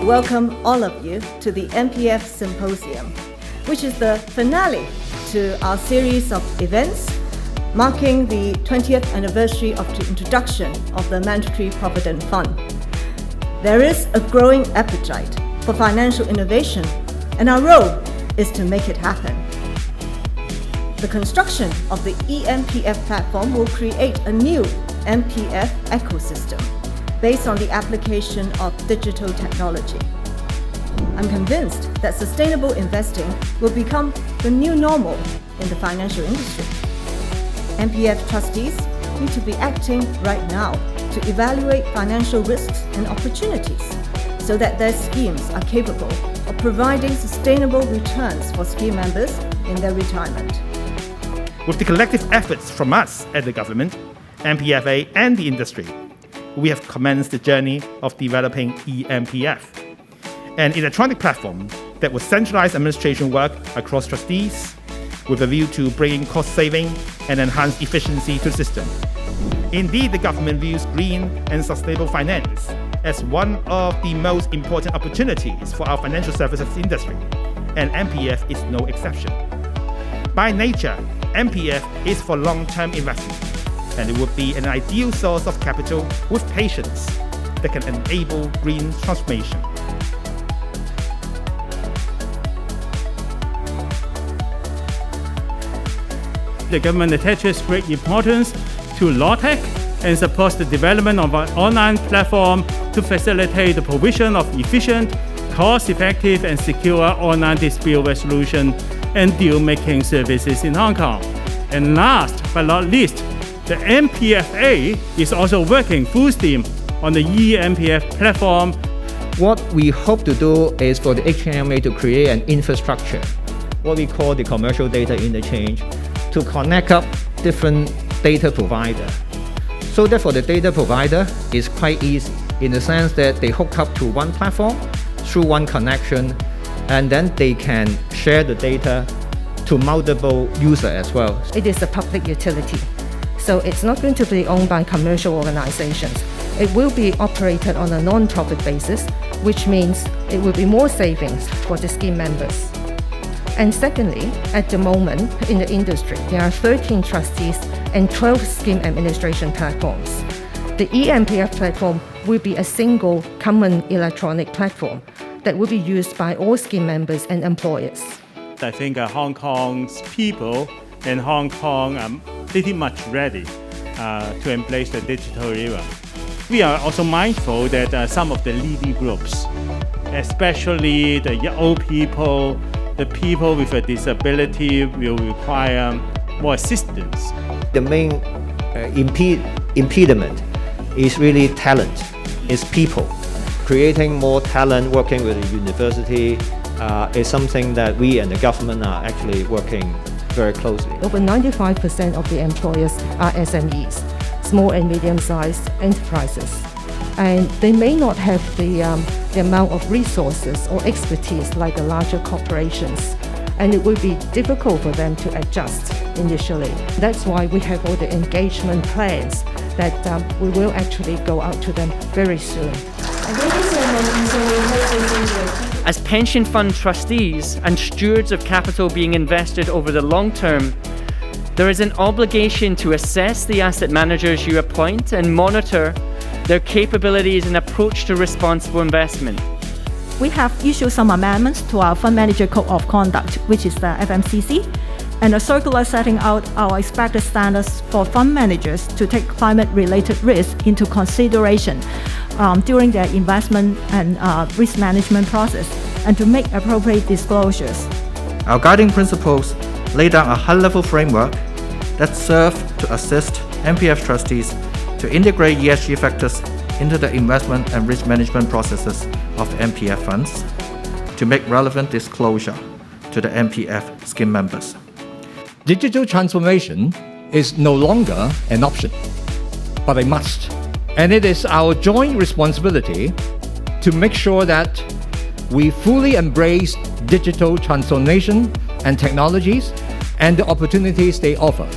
welcome all of you to the MPF Symposium, which is the finale to our series of events marking the 20th anniversary of the introduction of the Mandatory Provident Fund. There is a growing appetite for financial innovation, and our role is to make it happen. The construction of the eMPF platform will create a new MPF ecosystem based on the application of digital technology. I'm convinced that sustainable investing will become the new normal in the financial industry. MPF trustees need to be acting right now to evaluate financial risks and opportunities so that their schemes are capable of providing sustainable returns for scheme members in their retirement. With the collective efforts from us at the government, MPFA and the industry, we have commenced the journey of developing eMPF, an electronic platform that will centralize administration work across trustees with a view to bringing cost saving and enhanced efficiency to the system. Indeed, the government views green and sustainable finance as one of the most important opportunities for our financial services industry, and MPF is no exception. By nature, MPF is for long-term investment, and it would be an ideal source of capital with patience that can enable green transformation. The government attaches great importance to law tech and supports the development of an online platform to facilitate the provision of efficient, cost-effective and secure online dispute resolution and deal-making services in Hong Kong. And last but not least, the MPFA is also working full steam on the eMPF platform. What we hope to do is for the HKMA to create an infrastructure, what we call the commercial data interchange, to connect up different data providers. So therefore the data provider is quite easy in the sense that they hook up to one platform through one connection, and then they can share the data to multiple users as well. It is a public utility, so it's not going to be owned by commercial organizations. It will be operated on a non-profit basis, which means it will be more savings for the scheme members. And secondly, at the moment in the industry, there are 13 trustees and 12 scheme administration platforms. The eMPF platform will be a single common electronic platform that will be used by all scheme members and employers. I think Hong Kong's people and Hong Kong are pretty much ready to embrace the digital era. We are also mindful that some of the leading groups, especially the old people, the people with a disability, will require more assistance. The main impediment is really talent, it's people. Creating more talent, working with the university is something that we and the government are actually working very closely. Over 95% of the employers are SMEs, small and medium-sized enterprises. And they may not have the amount of resources or expertise like the larger corporations, and it will be difficult for them to adjust initially. That's why we have all the engagement plans that we will actually go out to them very soon. As pension fund trustees and stewards of capital being invested over the long term, there is an obligation to assess the asset managers you appoint and monitor their capabilities and approach to responsible investment. We have issued some amendments to our Fund Manager Code of Conduct, which is the FMCC, and a circular setting out our expected standards for fund managers to take climate-related risk into consideration during their investment and risk management process, and to make appropriate disclosures. Our guiding principles lay down a high-level framework that serve to assist MPF trustees to integrate ESG factors into the investment and risk management processes of MPF funds, to make relevant disclosure to the MPF scheme members. Digital transformation is no longer an option, but a must. And it is our joint responsibility to make sure that we fully embrace digital transformation and technologies and the opportunities they offer.